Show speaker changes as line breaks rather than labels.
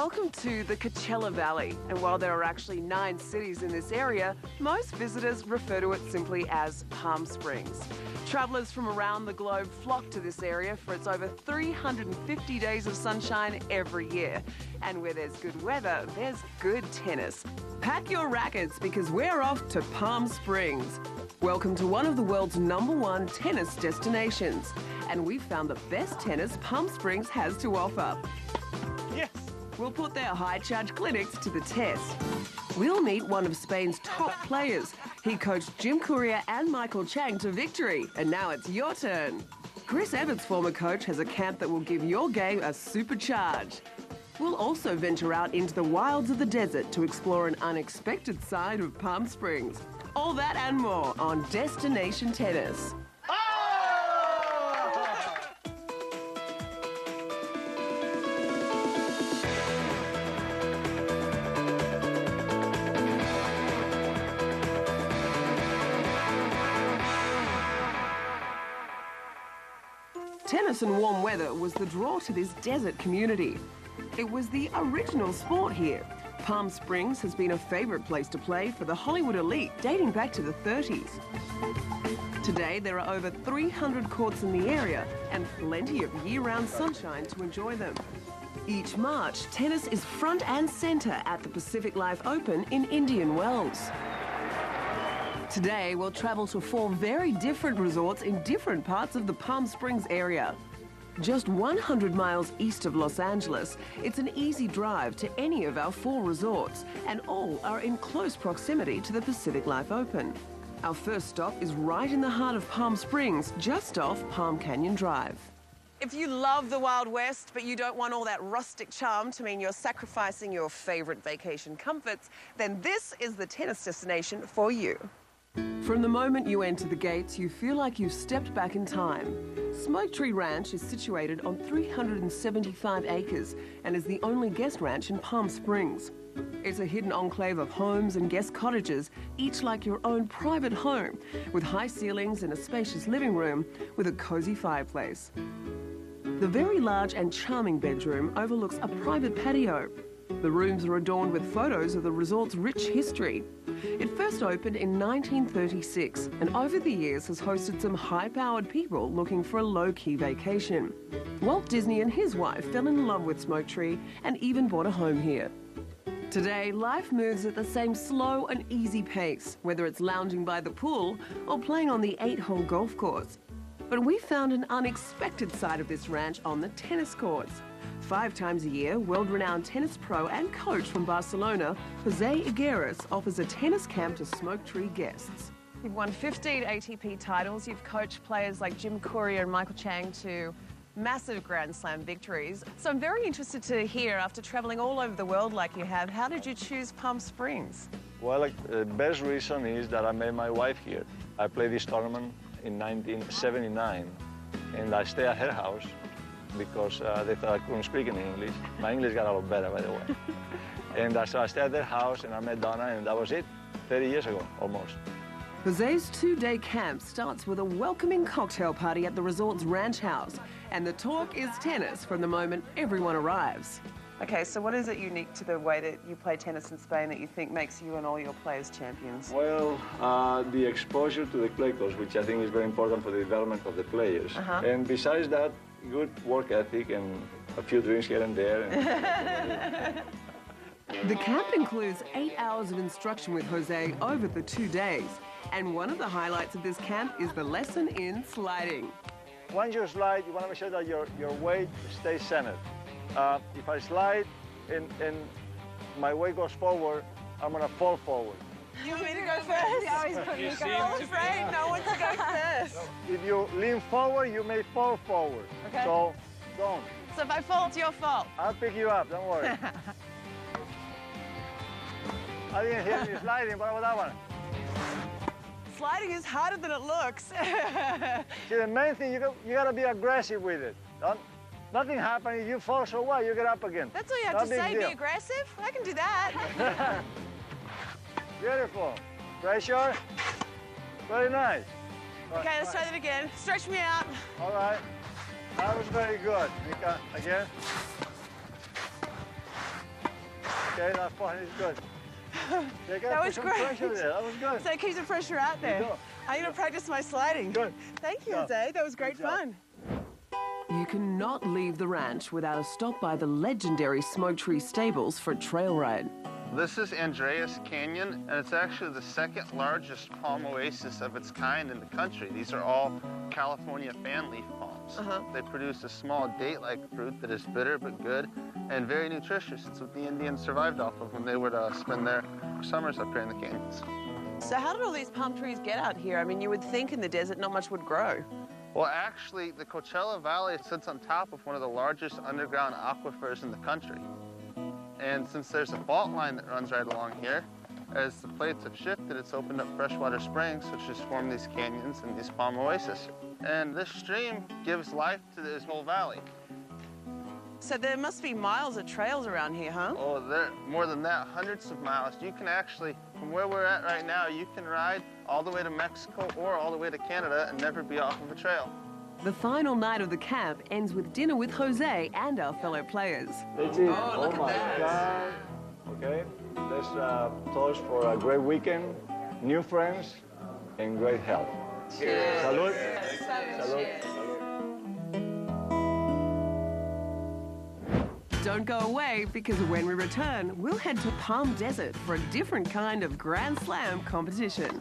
Welcome to the Coachella Valley, and while there are actually 9 cities in this area, most visitors refer to it simply as Palm Springs. Travellers from around the globe flock to this area for its over 350 days of sunshine every year. And where there's good weather, there's good tennis. Pack your rackets because we're off to Palm Springs. Welcome to one of the world's #1 tennis destinations. And we've found the best tennis Palm Springs has to offer.
Yes!
We'll put their high-charge clinics to the test. We'll meet one of Spain's top players. He coached Jim Courier and Michael Chang to victory, and now it's your turn. Chris Evert's former coach has a camp that will give your game a supercharge. We'll also venture out into the wilds of the desert to explore an unexpected side of Palm Springs. All that and more on Destination Tennis. Tennis and warm weather was the draw to this desert community. It was the original sport here. Palm Springs has been a favourite place to play for the Hollywood elite dating back to the 30s. Today, there are over 300 courts in the area and plenty of year-round sunshine to enjoy them. Each March, tennis is front and centre at the Pacific Life Open in Indian Wells. Today, we'll travel to 4 very different resorts in different parts of the Palm Springs area. Just 100 miles east of Los Angeles, it's an easy drive to any of our 4 resorts, and all are in close proximity to the Pacific Life Open. Our first stop is right in the heart of Palm Springs, just off Palm Canyon Drive. If you love the Wild West, but you don't want all that rustic charm to mean you're sacrificing your favourite vacation comforts, then this is the tennis destination for you. From the moment you enter the gates, you feel like you've stepped back in time. Smoke Tree Ranch is situated on 375 acres and is the only guest ranch in Palm Springs. It's a hidden enclave of homes and guest cottages, each like your own private home, with high ceilings and a spacious living room with a cozy fireplace. The very large and charming bedroom overlooks a private patio. The rooms are adorned with photos of the resort's rich history. It first opened in 1936 and over the years has hosted some high-powered people looking for a low-key vacation. Walt Disney and his wife fell in love with Smoke Tree and even bought a home here. Today, life moves at the same slow and easy pace, whether it's lounging by the pool or playing on the 8-hole golf course. But we found an unexpected side of this ranch on the tennis courts. 5 times a year, world-renowned tennis pro and coach from Barcelona, Jose Higueras, offers a tennis camp to Smoke Tree guests. You've won 15 ATP titles. You've coached players like Jim Courier and Michael Chang to massive Grand Slam victories. So I'm very interested to hear, after travelling all over the world like you have, how did you choose Palm Springs?
Well, the best reason is that I met my wife here. I played this tournament in 1979, and I stay at her house because they thought I couldn't speak in English. My English got a lot better, by the way. And so I stayed at their house and I met Donna, and that was it, 30 years ago, almost.
Jose's 2-day camp starts with a welcoming cocktail party at the resort's ranch house, and the talk is tennis from the moment everyone arrives. Okay, so what is it unique to the way that you play tennis in Spain that you think makes you and all your players champions?
Well, the exposure to the clay courts, which I think is very important for the development of the players. And besides that, good work ethic and a few drinks here and there.
The camp includes 8 hours of instruction with Jose over the 2 days. And one of the highlights of this camp is the lesson in sliding.
Once you slide, you want to make sure that your weight stays centered. If I slide and my weight goes forward, I'm going to fall forward.
You want me to go first?
You always put me
I'm always afraid no one to go first.
If you lean forward, you may fall forward.
Okay.
So don't.
So if I fall, it's your fault.
I'll pick you up, don't worry. I didn't hear you sliding, but what about that one?
Sliding is harder than it looks.
See, the main thing, you got to be aggressive with it. Nothing happens. If you fall, so what? You get up again.
That's all you have to say, be aggressive? I can do that.
Beautiful. Pressure. Very nice.
Okay, let's try that again. Stretch me out.
All right. That was very good. Mika, again. Okay, that's fine. It's good.
That was great.
Pressure there. That was good.
So keep the pressure out there. I'm going to practice my sliding.
Good.
Thank you, Jose. That was great fun.
You cannot leave the ranch without a stop by the legendary Smoke Tree Stables for a trail ride.
This is Andreas Canyon, and it's actually the second largest palm oasis of its kind in the country. These are all California fan leaf palms. They produce a small date-like fruit that is bitter but good and very nutritious. It's what the Indians survived off of when they would spend their summers up here in the canyons.
So how did all these palm trees get out here? I mean, you would think in the desert not much would grow.
Well, actually, the Coachella Valley sits on top of one of the largest underground aquifers in the country. And since there's a fault line that runs right along here, as the plates have shifted, it's opened up freshwater springs, which has formed these canyons and these palm oases. And this stream gives life to this whole valley.
So there must be miles of trails around here, huh?
Oh, there more than that, hundreds of miles. You can actually, from where we're at right now, you can ride all the way to Mexico or all the way to Canada and never be off of a trail.
The final night of the camp ends with dinner with Jose and our fellow players.
That's it. Oh my God. Okay, let's toast for a great weekend, new friends, and great health.
Cheers.
Salud.
Salud.
Don't go away, because when we return, we'll head to Palm Desert for a different kind of Grand Slam competition.